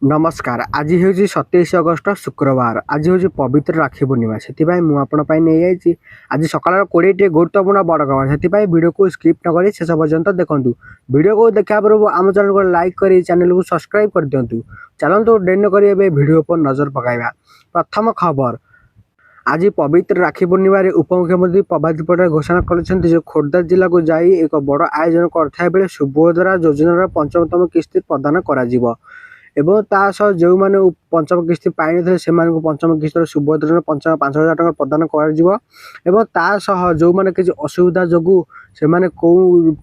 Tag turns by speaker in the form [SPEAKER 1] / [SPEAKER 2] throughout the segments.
[SPEAKER 1] नमस्कार। आज हूँ 27 अगस्ट शुक्रवार। आज हूँ पवित्र राखी पूर्णिमा से मुझे नहीं आई आज सकाल 20 गुरुत्वपूर्ण बड़ खबर से वीडियो को स्किप न कर शेष पर्यंत देखूँ। वीडियो को देखा पूर्व आम चैनल को लाइक कर चैनल को सब्सक्राइब कर दिंतु। चलतु डेरी न कर वीडियो पर नजर पकाइबा। प्रथम खबर आज पवित्र राखी पूर्णिमा उपमुख्यमंत्री प्रभात पटेल घोषणा कर खोर्धा जिला को जाई एक बड़ आयोजन कर सुभद्रा योजनार पंचमतम किस्ती प्रदान कर एवं तासह जो मैंने पंचम किस्ती पाई थे से पंचम किस्तर सुभद्रा 5,000 टका प्रदान कर जो मैंने किसी असुविधा जो से कौ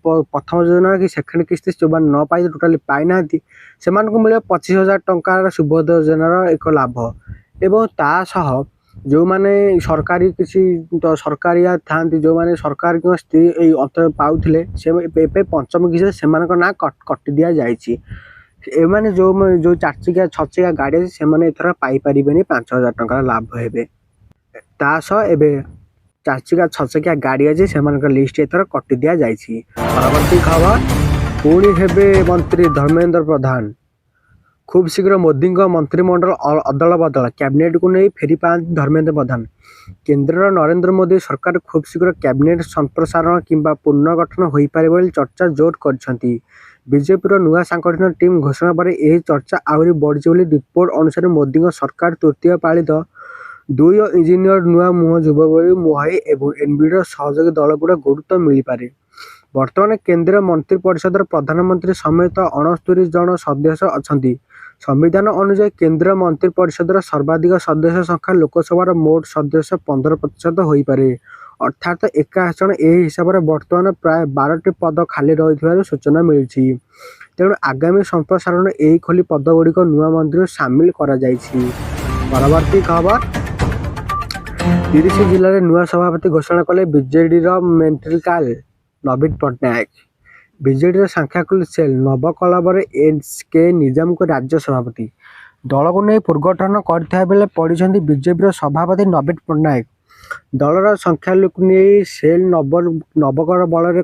[SPEAKER 1] प्रथम योजना कि सेकेंड किस्ती जो मैंने न पाई टोटाली पाई ना से मिले 25,000 टंकार सुभद्रा योजनार एक लाभ एवं तासह जो मैंने सरकारी किसी तो सरकारिया था जो मैंने सरकार स्त्री अंतर पाते से पंचम किस्ती से ना कटि दि जाए एमाने जो चारचिकिया छचिया गाड़ी अच्छे से एथर पाइपर 5,000 टंकार लाभ हे तासह एवं चारचिका छचिया गाड़ी अच्छे से लिस्ट एथर कटि दि जाए। परवर्ती खबर पुणी हेबे मंत्री धर्मेंद्र प्रधान। खूब शीघ्र मोदी मंत्रिमंडल अदल बदल कैबिनेट को नहीं फेरी पाती धर्मेंद्र प्रधान। केंद्र नरेंद्र मोदी सरकार खूब शीघ्र कैबिनेट संप्रसारण किंबा पुनर्गठन हो पारे चर्चा जोर कर बीजेपी नुआ सांगठनिक टीम घोषणा पर यह चर्चा आहरी बढ़ी रिपोर्ट अनुसार मोदी सरकार तृतीय पालित 2 इंजीनियर नुआ मुह युवबी मुहाई और एनबीडी सहयोगी दलगुड़ा गुरुत्व मिल पारे। वर्तमान केंद्रीय मंत्रिपरिषद प्रधानमंत्री समेत 69 जन सदस्य अच्छा। संविधान अनुसार केंद्रीय मंत्रिपरिषद सर्वाधिक सदस्य संख्या लोकसभा मोट सदस्य 15% हो पारे अर्थात 81 जन। यह हिसाब से बर्तमान प्राय 12टी पद खाली रही सूचना मिली। तेणु आगामी संप्रसारण यही खोली पदगुड़िक नुआ मंत्री सामिल कर। परवर्ती खबर 30 जिले में नुआ सभापति घोषणा कले बीजेडी मेट्रिकाल नवीन पट्टनायक। बीजेडी सांख्याकुल सेल नवकलबर एस.के. निजाम को राज्य सभापति दल को नहीं पुनर्गठन कर पड़ी बीजेपी सभापति नवीन पट्टनायक। दलर संख्यालघु नहीं सेल नवकर बल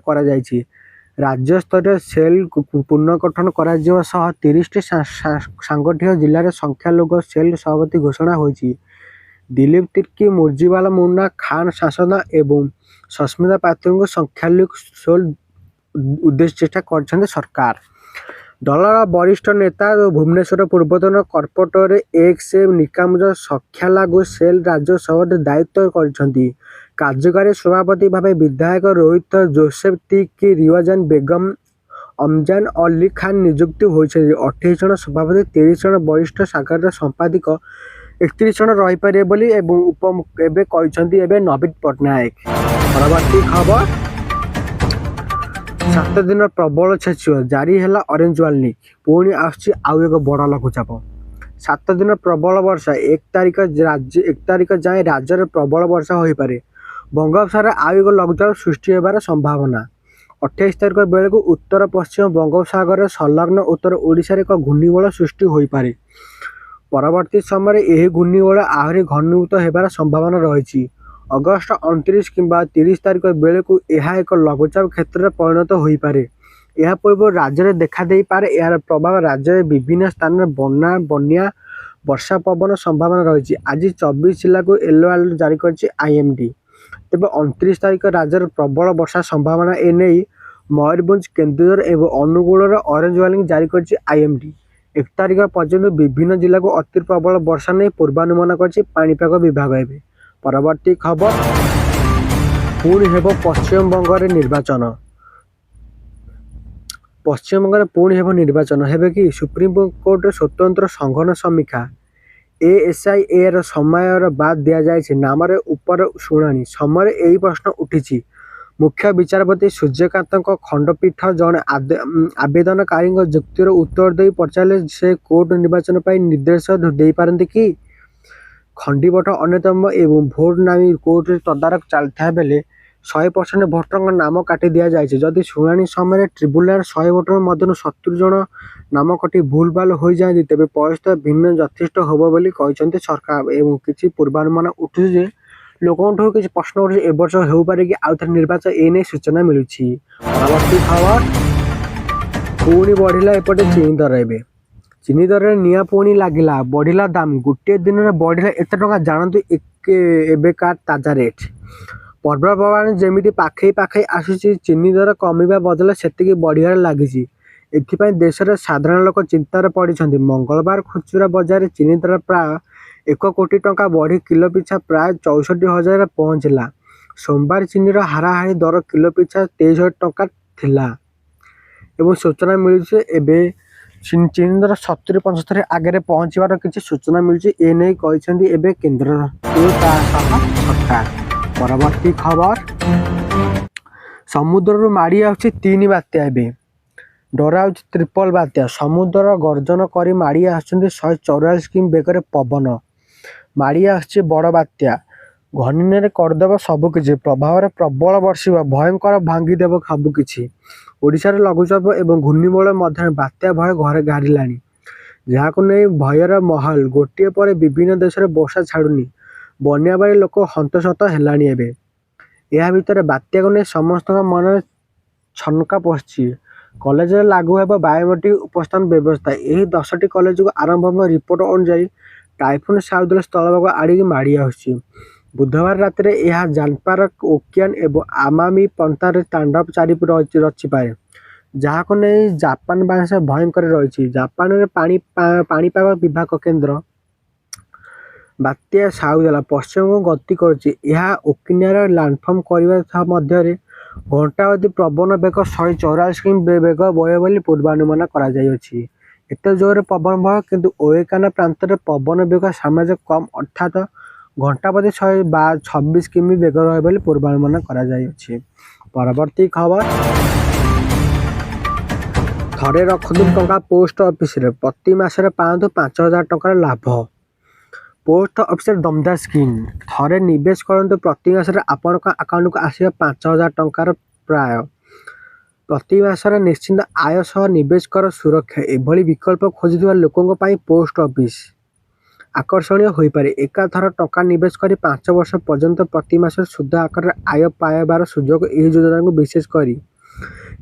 [SPEAKER 1] राज्य स्तर सेल पुनर्गठन कर 30टी सांगठनिक जिले में संख्यालघु सेल सभापति घोषणा होती। दिलीप तिर्की मुर्जीवाला मुन्ना खान सांसद एवं सस्मिता पात्र को संख्यालघु सेल उद्देश्य चेष्टा कर सरकार। दलर वरिष्ठ नेता भुवनेश्वर पूर्वतन कर्पोरेटर एक्स निकाम संख्यालघु सेल राज्य सभापति दायित्व कर। कार्यकारी सभापति भाव विधायक रोहित जोसेफ टी रिवाजान बेगम अमजान अली खान नियुक्ति होती। 28 जन सभापति 30 जन वरिष्ठ सागर संपादिक 31 जन रहीपर नवीन पट्टनायक। परवर्ती खबर 7 दिन प्रबल छेचुआ जारी है ऑरेंज वार्निंग पुणी आउ एक बड़ लघुचाप। 7 दिन प्रबल वर्षा 1 तारिख जाए राज्य में प्रबल वर्षा हो पारे। बंगोपसागर आउ एक लघुचाप सृष्टि होबार संभावना। 28 तारिख बेलू उत्तर पश्चिम बंगोपसागर संलग्न उत्तर ओडिशा एक घूर्णिबल सृष्टि हो पारे। परवर्ती समय यह घूर्णिबल आहरी घनीभूत होबार संभावना रही। अगस्ट 29 किंबा 30 तारिख बेलू यह एक लघुचाप क्षेत्र में परिणत हो पारे। यह पूर्व राज्य में देखा दे पारे। यार प्रभाव राज्य में विभिन्न स्थान में बन्या वर्षा पवन संभावना रही। आज 24 जिला को येलो अलर्ट जारी कर आईएमडी। तेज 29 तारिख राज्य में प्रबल वर्षा संभावना एने मयूरभंज केन्दुझर और अनुगुल ऑरेंज वार्निंग जारी कर आईएमडी। 1 तारिख पर्यटन विभिन्न जिला को अति प्रबल वर्षा नहीं पूर्वानुमान कर पाणीपाग विभाग। परवर्ती खबर पुणी हेब पश्चिम बंग निर्वाचन। पश्चिम बंग पुणी हेब निर्वाचन हेबे कि सुप्रीमकोर्ट स्वतंत्र संघन समीक्षा एएसआईएर समय बाद दि जाए नाम उपर शुणाणी समय यही प्रश्न उठी। मुख्य विचारपति सूर्यकांत खंडपीठ जड़े आवेदनकारी जुक्तिर उत्तर दे पचारे से कोर्ट निर्वाचन पर निर्देश दे पारती कि खंडपीठ अन्यतम एवं भोट नामी कोर्ट तदारख चलता बेले 100% भोटर नाम काटी दि जाए। जदि शुणाणी समय ट्रिब्यूनाल 100 भोटर मध्य 70 जन नाम कटी भूल भाल हो जाए तेज परिस्थिति भिन्न यथेष्ट होब बोली कहते सरकार। एवं किसी पूर्वानुमान उठुचे लोकों किसी प्रश्न उठे ए वर्ष हो पारे कि आउ थे निर्वाचन एने सूचना मिलूँ। परवर्ती खबर पुणी बढ़ला एपटे चीन दर। ଚିନି ଦରରେ ନିଆଁ ପୁଣି ଲାଗିଲା, ବଢ଼ିଲା ଦାମ। ଗୋଟିଏ ଦିନରେ ବଢ଼ିଲା ଏତେ ଟଙ୍କା, ଜାଣନ୍ତୁ ଏବେକାର ତାଜା ରେଟ୍। ପର୍ବପର୍ବାଣି ଯେମିତି ପାଖେଇ ପାଖେଇ ଆସୁଛି, ଚିନି ଦର କମିବା ବଦଳରେ ସେତିକି ବଢ଼ିବାରେ ଲାଗିଛି। ଏଥିପାଇଁ ଦେଶରେ ସାଧାରଣ ଲୋକ ଚିନ୍ତାରେ ପଡ଼ିଛନ୍ତି। ମଙ୍ଗଳବାର ଖୁଚୁରା ବଜାରରେ ଚିନି ଦର ପ୍ରାୟ 1 କୋଟି ଟଙ୍କା ବଢ଼ି କିଲୋ ପିଛା ପ୍ରାୟ 64,000 ପହଞ୍ଚିଲା। ସୋମବାର ଚିନିର ହାରାହାରି ଦର କିଲୋ ପିଛା 63 ଟଙ୍କା ଥିଲା ଏବଂ ସୂଚନା ମିଳୁଛି ଏବେ ଚିନି ଦର 70-75 ଆଗରେ ପହଞ୍ଚିବାର କିଛି ସୂଚନା ମିଳୁଛି। ଏନେଇ କହିଛନ୍ତି ଏବେ କେନ୍ଦ୍ର ଓ ତା ସହ ସରକାର। ପରବର୍ତ୍ତୀ ଖବର, ସମୁଦ୍ରରୁ ମାଡ଼ି ଆସୁଛି 3 ବାତ୍ୟା। ଏବେ ଡରାଉଛି ତ୍ରିପଲ ବାତ୍ୟା। ସମୁଦ୍ର ଗର୍ଜନ କରି ମାଡ଼ି ଆସୁଛନ୍ତି 144 କିମି ବେଗରେ ପବନ। ମାଡ଼ି ଆସୁଛି ବଡ଼ ବାତ୍ୟା। ଘନୀୟରେ କରିଦେବ ସବୁକିଛି। ପ୍ରଭାବରେ ପ୍ରବଳ ବର୍ଷିବ, ଭୟଙ୍କର ଭାଙ୍ଗିଦେବ ସବୁକିଛି। ଓଡ଼ିଶାରେ ଲଘୁଚାପ ଏବଂ ଘୂର୍ଣ୍ଣିବଳୟ ମଧ୍ୟରେ ବାତ୍ୟା ଭୟ ଘରେ ଘାରିଲାଣି, ଯାହାକୁ ନେଇ ଭୟର ମାହୋଲ। ଗୋଟିଏ ପରେ ବିଭିନ୍ନ ଦେଶରେ ବର୍ଷା ଛାଡ଼ୁନି, ବନ୍ୟା ବାଡ଼ି ଲୋକ ହନ୍ତସନ୍ତ ହେଲାଣି। ଏବେ ଏହା ଭିତରେ ବାତ୍ୟାକୁ ନେଇ ସମସ୍ତଙ୍କ ମନରେ ଛନକା ପଶିଛି। କଲେଜରେ ଲାଗୁ ହେବ ବାୟୋମେଟ୍ରିକ ଉପସ୍ଥାନ ବ୍ୟବସ୍ଥା। ଏହି 10ଟି କଲେଜକୁ ଆରମ୍ଭ ହେବ। ରିପୋର୍ଟ ଅନୁଯାୟୀ ଟାଇଫୁନ୍ ସାଉଦିର ସ୍ଥଳଭାଗ ଆଡ଼ିକି ମାଡ଼ି ଆସୁଛି। ବୁଧବାର ରାତିରେ ଏହା ଜାପାନର ଓକିଆନ ଏବଂ ଆମାମି ପନ୍ଥାରେ ତାଣ୍ଡବ ରଚିପାରେ, ଯାହାକୁ ନେଇ ଜାପାନ ବାଂଶ ଭୟଙ୍କର ରହିଛି। ଜାପାନରେ ପାଣିପାଗ ବିଭାଗ କେନ୍ଦ୍ର ବାତ୍ୟା ସାଉଦା ପଶ୍ଚିମକୁ ଗତି କରୁଛି। ଏହା ଓକିନାୱାରେ ଲ୍ୟାଣ୍ଡଫଲ୍ କରିବା ମଧ୍ୟରେ ଘଣ୍ଟାବତୀ ପବନ ବେଗ 144 କିମି ବେଗ ବହିବ ବୋଲି ପୂର୍ବାନୁମାନ କରାଯାଇଅଛି। ଏତେ ଜୋରରେ ପବନ ବହ, କିନ୍ତୁ ଓକିନାୱା ପ୍ରାନ୍ତରେ ପବନ ବେଗ ସାମାନ୍ୟ କମ୍, ଅର୍ଥାତ୍ ଘଣ୍ଟାବତୀ 126 କିମି ବେଗ ରହିବ ବୋଲି ପୂର୍ବାନୁମାନ କରାଯାଇଅଛି। ପରବର୍ତ୍ତୀ ଖବର, ଥରେ ରଖନ୍ତୁ ଟଙ୍କା ପୋଷ୍ଟ ଅଫିସରେ, ପ୍ରତି ମାସରେ ପାଆନ୍ତୁ 5,000 ଟଙ୍କାର ଲାଭ। ପୋଷ୍ଟ ଅଫିସରେ ଦମଦାର ସ୍କିମ୍। ଥରେ ନିବେଶ କରନ୍ତୁ, ପ୍ରତି ମାସରେ ଆପଣଙ୍କ ଆକାଉଣ୍ଟକୁ ଆସିବ 5,000 ଟଙ୍କାର ପ୍ରାୟ। ପ୍ରତି ମାସରେ ନିଶ୍ଚିତ ଆୟ ସହ ନିବେଶ କର ସୁରକ୍ଷା। ଏଭଳି ବିକଳ୍ପ ଖୋଜୁଥିବା ଲୋକଙ୍କ ପାଇଁ ପୋଷ୍ଟ ଅଫିସ ଆକର୍ଷଣୀୟ ହୋଇପାରେ। ଏକାଥର ଟଙ୍କା ନିବେଶ କରି 5 ବର୍ଷ ପର୍ଯ୍ୟନ୍ତ ପ୍ରତି ମାସରେ ସୁଧ ଆକାରରେ ଆୟ ପାଇବାର ସୁଯୋଗ ଏହି ଯୋଜନାକୁ ବିଶେଷ କରି।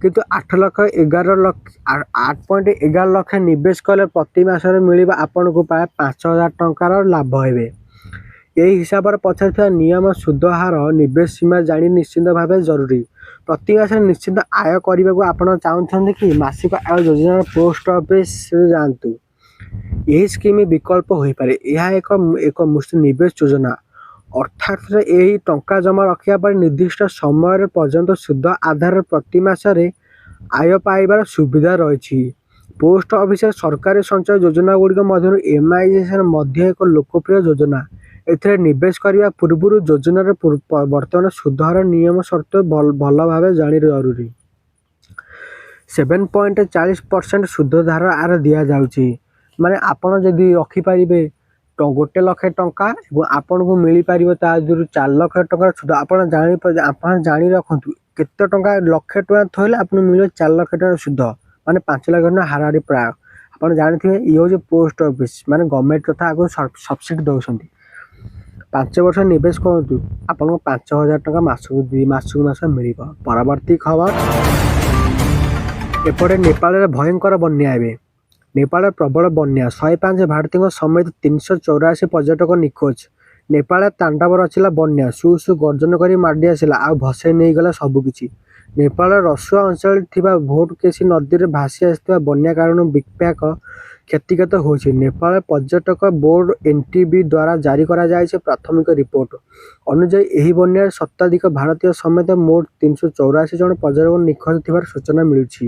[SPEAKER 1] କିନ୍ତୁ 8.11 ଲକ୍ଷ ନିବେଶ କଲେ ପ୍ରତି ମାସରେ ମିଳିବ ଆପଣଙ୍କୁ ପ୍ରାୟ 5,000 ଟଙ୍କାର ଲାଭ ହେବେ। ଏହି ହିସାବର ପଛରେ ଥିବା ନିୟମ, ସୁଧ ହାର, ନିବେଶ ସୀମା ଜାଣି ନିଶ୍ଚିତ ଭାବେ ଜରୁରୀ। ପ୍ରତି ମାସରେ ନିଶ୍ଚିତ ଆୟ କରିବାକୁ ଆପଣ ଚାହୁଁଛନ୍ତି କି? ମାସିକ ଆୟ ଯୋଜନାର ପୋଷ୍ଟ ଅଫିସରେ ଯାଆନ୍ତୁ। ଏହି ସ୍କିମ୍ ବିକଳ୍ପ ହୋଇପାରେ। ଏହା ଏକ ମୁଖ୍ୟ ନିବେଶ ଯୋଜନା, ଅର୍ଥାତ୍ ଏହି ଟଙ୍କା ଜମା ରଖିବା ପରେ ନିର୍ଦ୍ଦିଷ୍ଟ ସମୟ ପର୍ଯ୍ୟନ୍ତ ସୁଧ ଆଧାରରେ ପ୍ରତି ମାସରେ ଆୟ ପାଇବାର ସୁବିଧା ରହିଛି। ପୋଷ୍ଟ ଅଫିସରେ ସରକାରୀ ସଞ୍ଚୟ ଯୋଜନାଗୁଡ଼ିକ ମଧ୍ୟରୁ MIS ମଧ୍ୟ ଏକ ଲୋକପ୍ରିୟ ଯୋଜନା। ଏଥିରେ ନିବେଶ କରିବା ପୂର୍ବରୁ ଯୋଜନାର ବର୍ତ୍ତମାନ ସୁଧ ହାର, ନିୟମ ସର୍ତ୍ତ ଭଲ ଭାବେ ଜାଣିବା ଜରୁରୀ। 7.40% ସୁଧ ହାର ଦିଆଯାଉଛି। ମାନେ ଆପଣ ଯଦି ରଖିପାରିବେ 1 ଲକ୍ଷ ଟଙ୍କା ଏବଂ ଆପଣଙ୍କୁ ମିଳିପାରିବ ତା ଦେହରୁ 4 ଲକ୍ଷ ଟଙ୍କାର ସୁଧ। ଆପଣ ଜାଣି ରଖନ୍ତୁ, କେତେ ଟଙ୍କା, ଲକ୍ଷ ଟଙ୍କା ଥୋଇଲେ ଆପଣଙ୍କୁ ମିଳିବ 4 ଲକ୍ଷ ଟଙ୍କାର ସୁଧ, ମାନେ 5 ଲକ୍ଷ ଟଙ୍କା ହାରାହାରି ପ୍ରାୟ। ଆପଣ ଜାଣିଥିବେ ଇଏ ହେଉଛି ପୋଷ୍ଟ ଅଫିସ, ମାନେ ଗଭର୍ଣ୍ଣମେଣ୍ଟ କଥା ଆଗରୁ ସବସିଡି ଦେଉଛନ୍ତି। 5 ବର୍ଷ ନିବେଶ କରନ୍ତୁ, ଆପଣଙ୍କୁ 5,000 ଟଙ୍କା ମାସକୁ ମାସ ମିଳିବ। ପରବର୍ତ୍ତୀ ଖବର, ଏପଟେ ନେପାଳରେ ଭୟଙ୍କର ବନ୍ୟା। ଏବେ ନେପାଳରେ ପ୍ରବଳ ବନ୍ୟା, 105 ଭାରତୀୟଙ୍କ ସମେତ 384 ପର୍ଯ୍ୟଟକ ନିଖୋଜ। ନେପାଳରେ ତାଣ୍ଡବ ରଚିଲା ବନ୍ୟା, ସୁ ସୁ ଗର୍ଜନ କରି ମାଡ଼ି ଆସିଲା, ଆଉ ଭସେଇ ନେଇଗଲା ସବୁକିଛି। ନେପାଳର ରସୁଆ ଅଞ୍ଚଳରେ ଥିବା ଭୋଟକେସି ନଦୀରେ ଭାସି ଆସିଥିବା ବନ୍ୟା କାରଣରୁ ବ୍ୟାପକ କ୍ଷତିଗ୍ରସ୍ତ ହୋଇଛି। ନେପାଳ ପର୍ଯ୍ୟଟକ ବୋର୍ଡ NTB ଦ୍ୱାରା ଜାରି କରାଯାଇଥିବା ପ୍ରାଥମିକ ରିପୋର୍ଟ ଅନୁଯାୟୀ ଏହି ବନ୍ୟାରେ ଶତାଧିକ ଭାରତୀୟ ସମେତ ମୋଟ 384 ଜଣ ପର୍ଯ୍ୟଟକ ନିଖୋଜ ଥିବାର ସୂଚନା ମିଳୁଛି।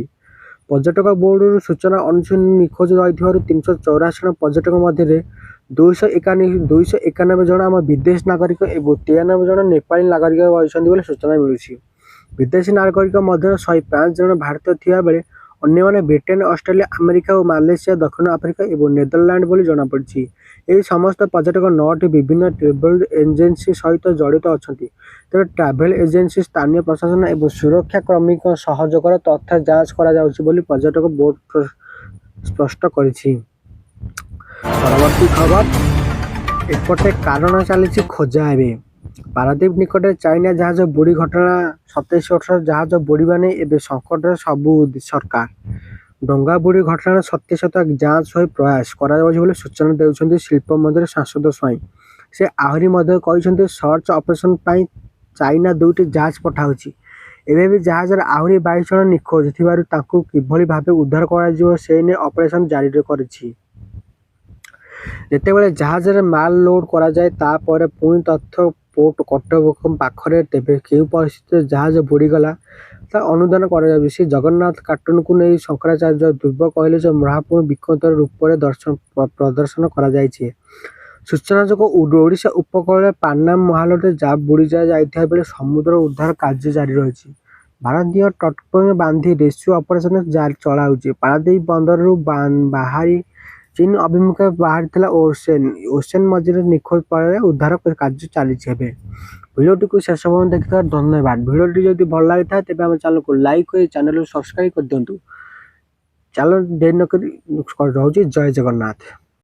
[SPEAKER 1] ପର୍ଯ୍ୟଟକ ବୋର୍ଡର ସୂଚନା ଅନୁସାରେ ନିଖୋଜ ରହିଥିବାରୁ 384 ଜଣ ପର୍ଯ୍ୟଟକ ମଧ୍ୟରେ 291 ଜଣ ଆମ ବିଦେଶୀ ନାଗରିକ ଏବଂ 93 ଜଣ ନେପାଳୀ ନାଗରିକ ରହିଛନ୍ତି ବୋଲି ସୂଚନା ମିଳୁଛି। ବିଦେଶୀ ନାଗରିକ ମଧ୍ୟରେ 105 ଜଣ ଭାରତୀୟ ଥିବାବେଳେ ଅନ୍ୟମାନେ ବ୍ରିଟେନ, ଅଷ୍ଟ୍ରେଲିଆ, ଆମେରିକା ଓ ମାଲେସିଆ, ଦକ୍ଷିଣ ଆଫ୍ରିକା ଏବଂ ନେଦରଲ୍ୟାଣ୍ଡ ବୋଲି ଜଣାପଡ଼ିଛି। ଏହି ସମସ୍ତ ପର୍ଯ୍ୟଟକ 9ଟି ବିଭିନ୍ନ ଟ୍ରାଭେଲ ଏଜେନ୍ସି ସହିତ ଜଡ଼ିତ ଅଛନ୍ତି। ତେବେ ଟ୍ରାଭେଲ ଏଜେନ୍ସି, ସ୍ଥାନୀୟ ପ୍ରଶାସନ ଏବଂ ସୁରକ୍ଷା କର୍ମୀଙ୍କ ସହଯୋଗରେ ତଥ୍ୟ ଯାଞ୍ଚ କରାଯାଉଛି ବୋଲି ପର୍ଯ୍ୟଟକ ବୋର୍ଡ ସ୍ପଷ୍ଟ କରିଛି। ପରବର୍ତ୍ତୀ ଖବର, ଏପଟେ କାରଣ ଚାଲିଛି ଖୋଜା। ଏବେ ପାରାଦୀପ ନିକଟରେ ଚାଇନା ଜାହାଜ ବୁଡ଼ି ଘଟଣା, 27 ବର୍ଷର ଜାହାଜ ବୁଡ଼ିବା ନେଇ ଏବେ ସଂକଟରେ ସବୁ ସରକାର। ଡଙ୍ଗା ବୁଡ଼ି ଘଟଣାର ସତ୍ୟାସତ୍ୟ ଯାଞ୍ଚ ହୋଇ ପ୍ରୟାସ କରାଯାଉଛି ବୋଲି ସୂଚନା ଦେଉଛନ୍ତି ଶିଳ୍ପ ମନ୍ତ୍ରୀ ସାଂସଦ ସ୍ୱାଇଁ। ସେ ଆହୁରି ମଧ୍ୟ କହିଛନ୍ତି ସର୍ଚ୍ଚ ଅପରେସନ୍ ପାଇଁ ଚାଇନା 2ଟି ଜାହାଜ ପଠାଉଛି। ଏବେ ବି ଜାହାଜରେ ଆହୁରି 22 ଜଣ ନିଖୋଜ ଥିବାରୁ ତାଙ୍କୁ କିଭଳି ଭାବେ ଉଦ୍ଧାର କରାଯିବ ସେ ନେଇ ଅପରେସନ୍ ଜାରି କରିଛି। ଯେତେବେଳେ ଜାହାଜରେ ମାଲ ଲୋଡ୍ କରାଯାଏ ତାପରେ ପୁଣି ତଥ୍ୟ ପୋର୍ଟ କର୍ତ୍ତୃପକ୍ଷଙ୍କ ପାଖରେ ତେବେ କେଉଁ ପରିସ୍ଥିତିରେ ଜାହାଜ ବୁଡ଼ିଗଲା ତା ଅନୁଧ୍ୟାନ କରାଯାଉଛି। ଶ୍ରୀ ଜଗନ୍ନାଥ କାର୍ଟୁନକୁ ନେଇ ଶଙ୍କରାଚାର୍ଯ୍ୟ ଧ୍ରୁବ କହିଲେ ଯେ ମହାପ୍ରଭୁ ବିକୃତ ରୂପରେ ପ୍ରଦର୍ଶନ କରାଯାଇଛି। ସୂଚନାଯୋଗ୍ୟ ଓଡ଼ିଶା ଉପକୂଳରେ ପାନାମ ମହାଲରେ ବୁଡ଼ିଯାଇଥିବା ବେଳେ ସମୁଦ୍ର ଉଦ୍ଧାର କାର୍ଯ୍ୟ ଜାରି ରହିଛି। ଭାରତୀୟ ତଟରକ୍ଷୀ ବାହିନୀ ରେସ୍କ୍ୟୁ ଅପରେସନ ଚଳାଉଛି। ପାରାଦୀପ ବନ୍ଦରରୁ ବାହାରି ଚୀନ ଅଭିମୁଖେ ବାହାରିଥିଲା ଓସେନ ମଝିରେ ନିଖୋଜ ପରେ ଉଦ୍ଧାର କାର୍ଯ୍ୟ ଚାଲିଛି। ଏବେ ଭିଡ଼ିଓଟିକୁ ଶେଷ ପର୍ଯ୍ୟନ୍ତ ଦେଖିଥିବାରୁ ଧନ୍ୟବାଦ। ଭିଡ଼ିଓଟି ଯଦି ଭଲ ଲାଗିଥାଏ ତେବେ ଆମ ଚ୍ୟାନେଲକୁ ଲାଇକ୍ କରି ଚ୍ୟାନେଲକୁ ସବସ୍କ୍ରାଇବ୍ କରିଦିଅନ୍ତୁ। ଚାଲ ଡେରି ନକରି ରହୁଛି। ଜୟ ଜଗନ୍ନାଥ।